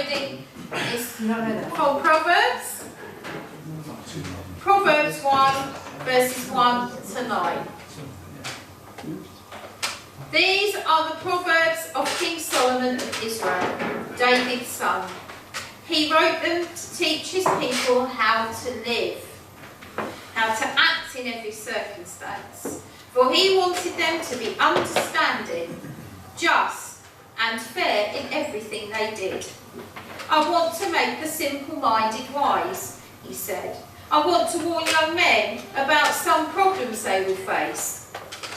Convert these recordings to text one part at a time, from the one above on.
reading is from Proverbs. Proverbs 1, verses 1 to 9. These are the Proverbs of King Solomon of Israel, David's son. He wrote them to teach his people how to live, how to act in every circumstance. For he wanted them to be understanding, just and fair in everything they did. I want to make the simple-minded wise, he said. I want to warn young men about some problems they will face.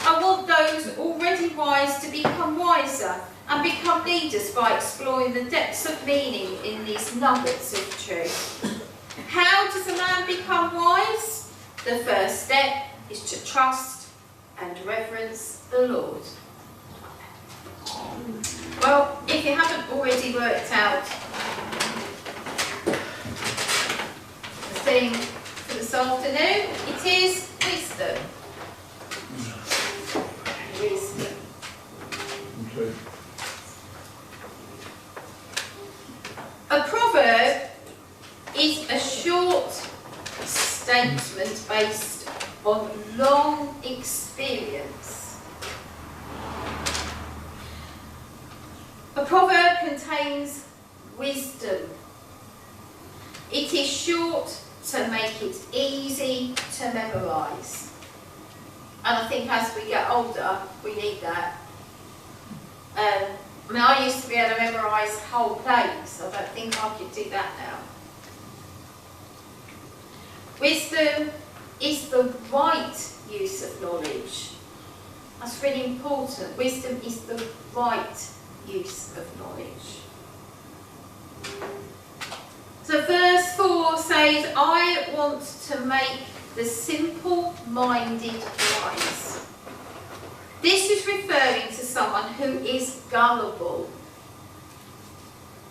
I want those already wise to become wiser and become leaders by exploring the depths of meaning in these nuggets of truth. How does a man become wise? The first step is to trust and reverence the Lord. Well, if you haven't already worked out the theme for this afternoon, it is wisdom. Wisdom. Okay. A proverb is a short statement based on long experience. A proverb contains wisdom. It is short to make it easy to memorise. And I think as we get older, we need that. I used to be able to memorise whole plays. I don't think I could do that now. Wisdom is the right use of knowledge. That's really important. Wisdom is the right use of knowledge. So verse 4 says, I want to make the simple-minded wise. This is referring to someone who is gullible,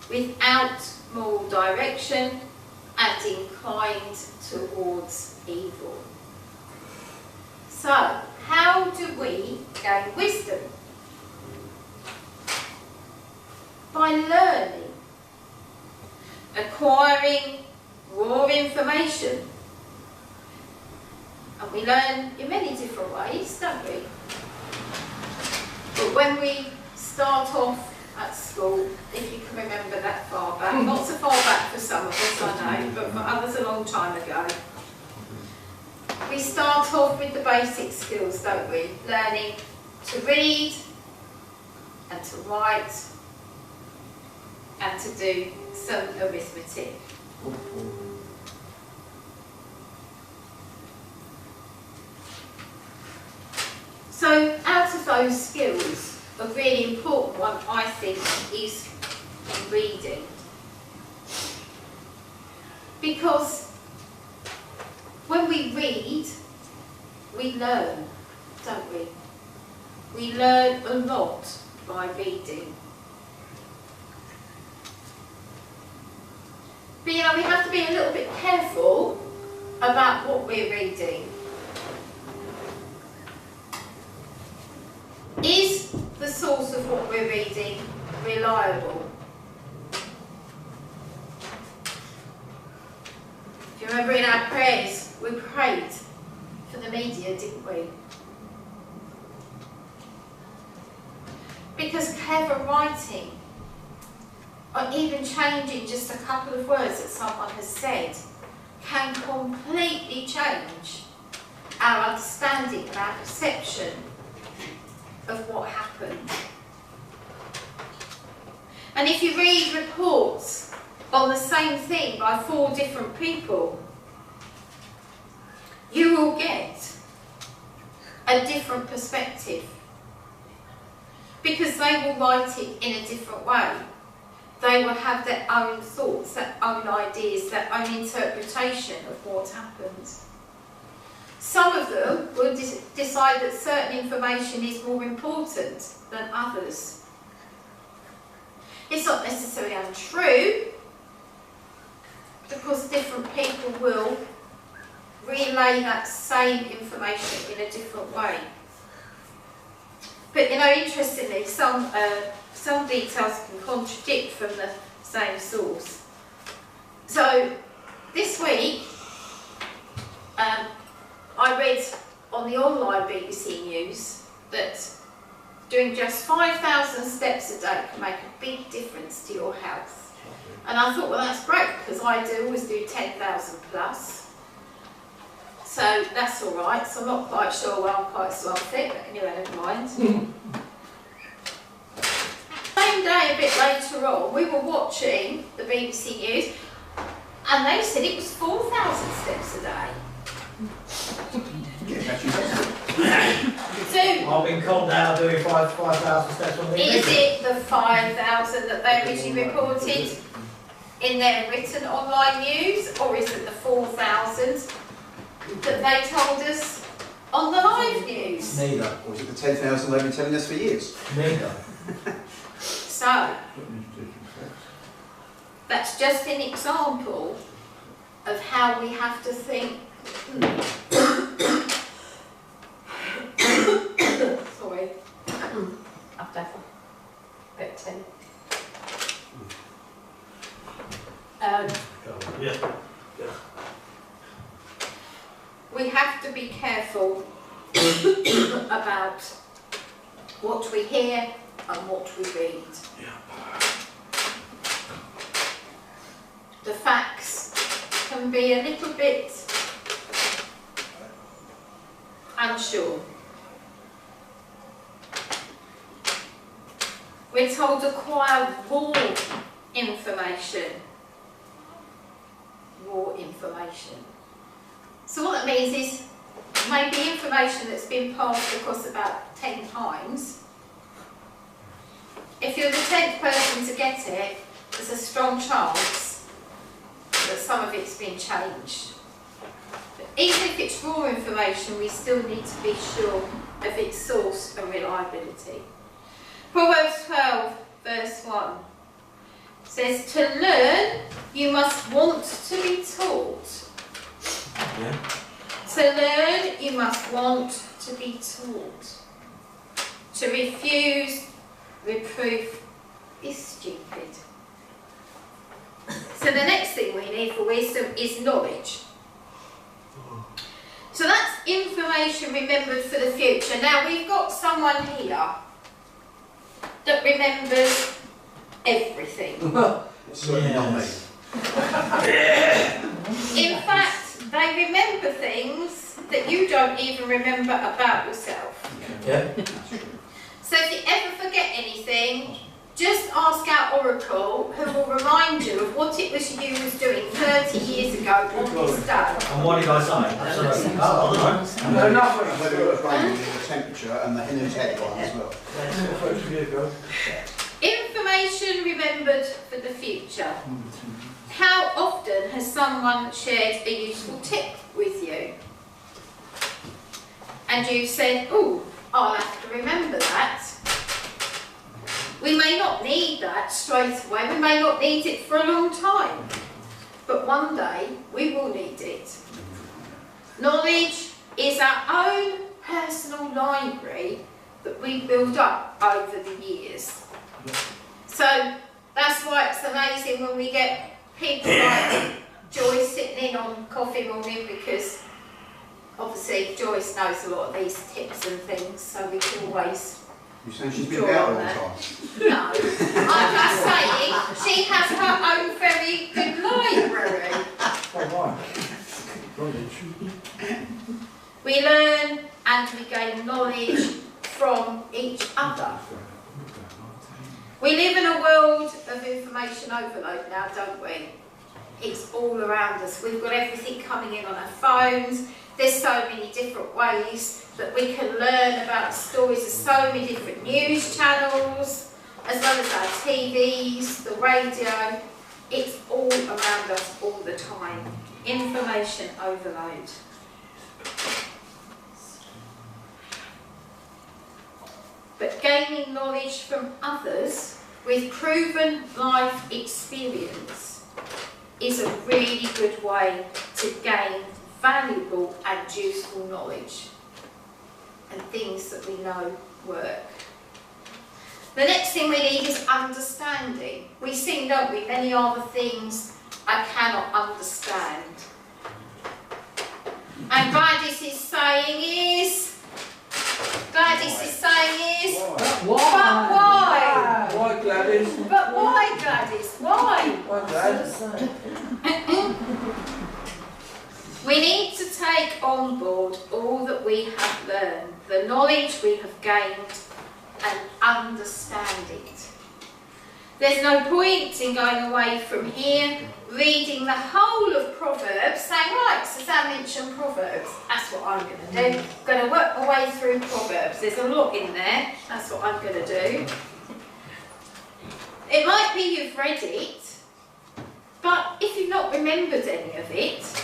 without moral direction and inclined towards evil. So, how do we gain wisdom? By learning, acquiring raw information. And we learn in many different ways, don't we? But when we start off at school, if you can remember that far back, not so far back for some of us, I know, but for others a long time ago, we start off with the basic skills, don't we? Learning to read and to write and to do some arithmetic. So out of those skills, a really important one, I think, is reading. Because when we read, we learn, don't we? We learn a lot by reading. But you know, we have to be a little bit careful about what we're reading. Is the source of what we're reading reliable? If you remember in our prayers, we prayed for the media, didn't we? Because clever writing, or even changing just a couple of words that someone has said, can completely change our understanding and our perception of what happened. And if you read reports on the same thing by 4 different people, you will get a different perspective, because they will write it in a different way. They will have their own thoughts, their own ideas, their own interpretation of what happened. Some of them will decide that certain information is more important than others. It's not necessarily untrue, because different people will relay that same information in a different way. But you know, interestingly, some details can contradict from the same source. So this week, I read on the online BBC News that doing just 5,000 steps a day can make a big difference to your health. And I thought, well, that's great, because I always do 10,000 plus. So that's all right. So I'm not quite sure where I'm quite so fit, but anyway, never mind. Same day, a bit later on, we were watching the BBC News, and they said it was 4,000 steps a day. So, I've been called out doing 5,000 steps on the is it the 5,000 that they originally reported in their written online news, or is it the 4,000 that they told us on the live news? Neither. Or is it the 10,000 they've been telling us for years? Neither. So, that's just an example of how we have to think. Sorry. I've done a bit too. Yeah. We have to be careful about what we hear and what we read. The facts can be a little bit unsure. We're told to acquire raw information. Raw information. So what that means is maybe information that's been passed across about 10 times. If you're the 10th person to get it, there's a strong chance that some of it's been changed. But even if it's raw information, we still need to be sure of its source and reliability. Proverbs 12, verse 1 says, "To learn, you must want to be taught." Yeah. To learn, you must want to be taught. To refuse reproof is stupid. So the next thing we need for wisdom is knowledge. So that's information remembered for the future. Now we've got someone here that remembers everything. It's certainly not me. In fact, they remember things that you don't even remember about yourself. Yeah. So if you ever forget anything, just ask our oracle, who will remind you of what it was you was doing 30 years ago on this day. And what did I say? Absolutely. Oh, I don't know. And whether it was raining, the temperature, and the hen's head one as well. Information remembered for the future. How often has someone shared a useful tip with you? And you said, "Oh, I'll have to remember that." We may not need that straight away, we may not need it for a long time, but one day we will need it. Knowledge is our own personal library that we build up over the years. So that's why it's amazing when we get people like Joyce sitting in on coffee morning, because obviously Joyce knows a lot of these tips and things, so we can always. You're saying she's been out all the time? No, I'm just saying she has her own very good library. We learn and we gain knowledge from each other. We live in a world of information overload now, don't we? It's all around us. We've got everything coming in on our phones. There's so many different ways that we can learn about stories. There's so many different news channels, as well as our TVs, the radio. It's all around us all the time. Information overload. But gaining knowledge from others with proven life experience is a really good way to gain valuable and useful knowledge and things that we know work. The next thing we need is understanding. We sing, don't we? Many are the things I cannot understand. And Gladys' saying is, Why, Gladys? But why, Gladys? Why? Why, Gladys? We need to take on board all that we have learned, the knowledge we have gained, and understand it. There's no point in going away from here, reading the whole of Proverbs, saying, right, Suzanne mentioned Proverbs, that's what I'm going to do. I'm going to work my way through Proverbs. There's a lot in there, that's what I'm going to do. It might be you've read it, but if you've not remembered any of it,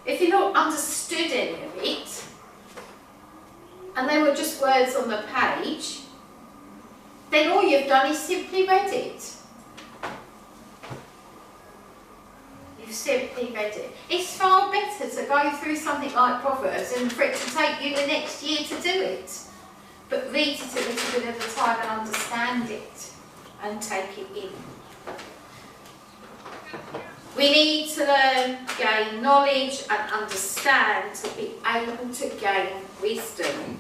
if you've not understood any of it, and they were just words on the page, then all you've done is simply read it. You've simply read it. It's far better to go through something like Proverbs and for it to take you the next year to do it. But read it a little bit at a time and understand it and take it in. We need to learn, gain knowledge and understand to be able to gain wisdom.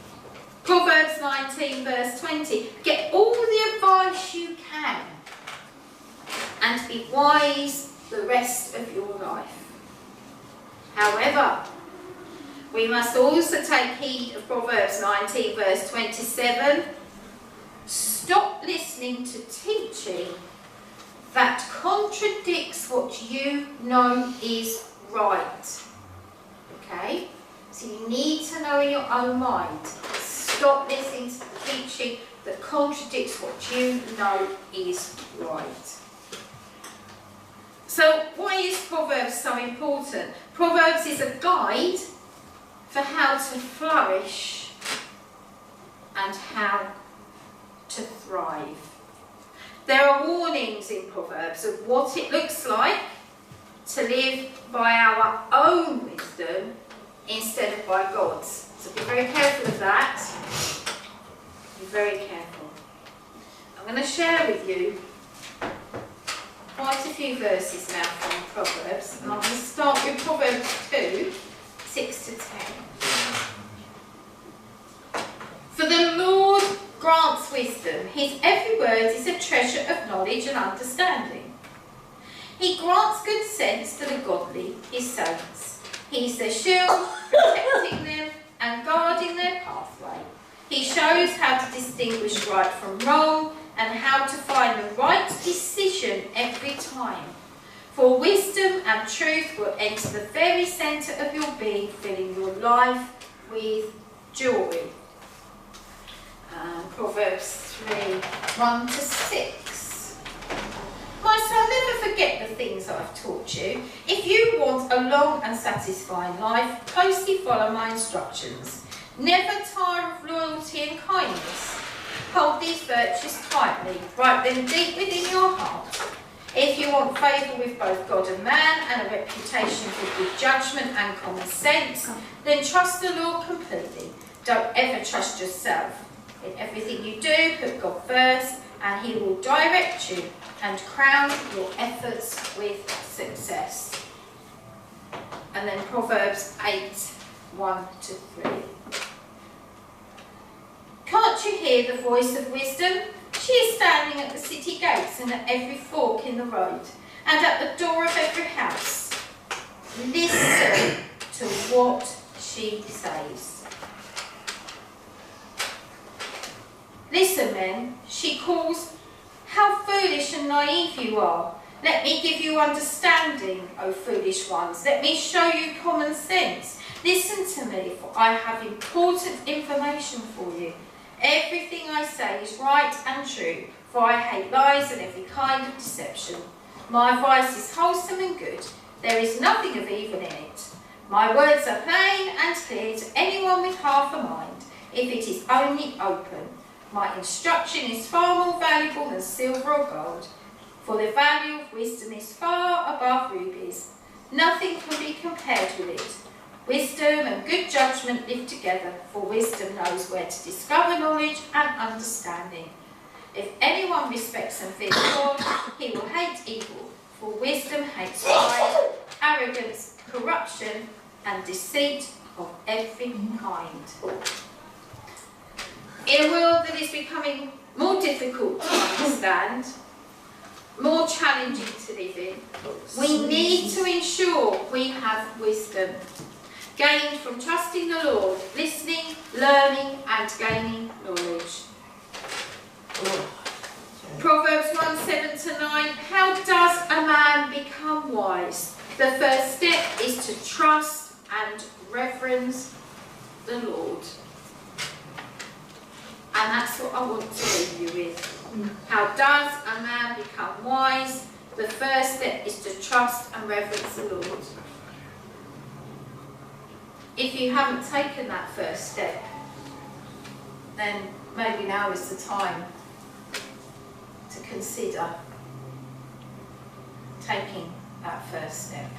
Proverbs 19 verse 20, get all the advice you can and be wise the rest of your life. However, we must also take heed of Proverbs 19 verse 27, stop listening to teaching that contradicts what you know is right. Okay? So you need to know in your own mind. Stop listening to the teaching that contradicts what you know is right. So why is Proverbs so important? Proverbs is a guide for how to flourish and how to thrive. There are warnings in Proverbs of what it looks like to live by our own wisdom instead of by God's. So be very careful of that. Be very careful. I'm going to share with you quite a few verses now from Proverbs. And I'm going to start with Proverbs 2, 6 to 10. For the Lord grants wisdom. His every word is a treasure of knowledge and understanding. He grants good sense to the godly, his saints. He is their shield, protecting them and guarding their pathway. He shows how to distinguish right from wrong and how to find the right decision every time. For wisdom and truth will enter the very centre of your being, filling your life with joy. Proverbs 3, 1 to 6. My son, never forget the things I've taught you. If you want a long and satisfying life, closely follow my instructions. Never tire of loyalty and kindness. Hold these virtues tightly, write them deep within your heart. If you want favour with both God and man and a reputation for good judgment and common sense, then trust the Lord completely. Don't ever trust yourself. In everything you do, put God first, and he will direct you and crown your efforts with success. And then Proverbs 8, 1 to 3. Can't you hear the voice of wisdom? She is standing at the city gates and at every fork in the road, and at the door of every house. Listen to what she says. Listen, men, she calls, how foolish and naive you are. Let me give you understanding, O foolish ones. Let me show you common sense. Listen to me, for I have important information for you. Everything I say is right and true, for I hate lies and every kind of deception. My advice is wholesome and good. There is nothing of evil in it. My words are plain and clear to anyone with half a mind, if it is only open. My instruction is far more valuable than silver or gold, for the value of wisdom is far above rubies. Nothing can be compared with it. Wisdom and good judgment live together, for wisdom knows where to discover knowledge and understanding. If anyone respects and fears God, he will hate evil, for wisdom hates pride, arrogance, corruption, and deceit of every kind. In a world that is becoming more difficult to understand, more challenging to live in, we need to ensure we have wisdom, gained from trusting the Lord, listening, learning, and gaining knowledge. Proverbs 1:7-9, how does a man become wise? The first step is to trust and reverence the Lord. And that's what I want to leave you with. How does a man become wise? The first step is to trust and reverence the Lord. If you haven't taken that first step, then maybe now is the time to consider taking that first step.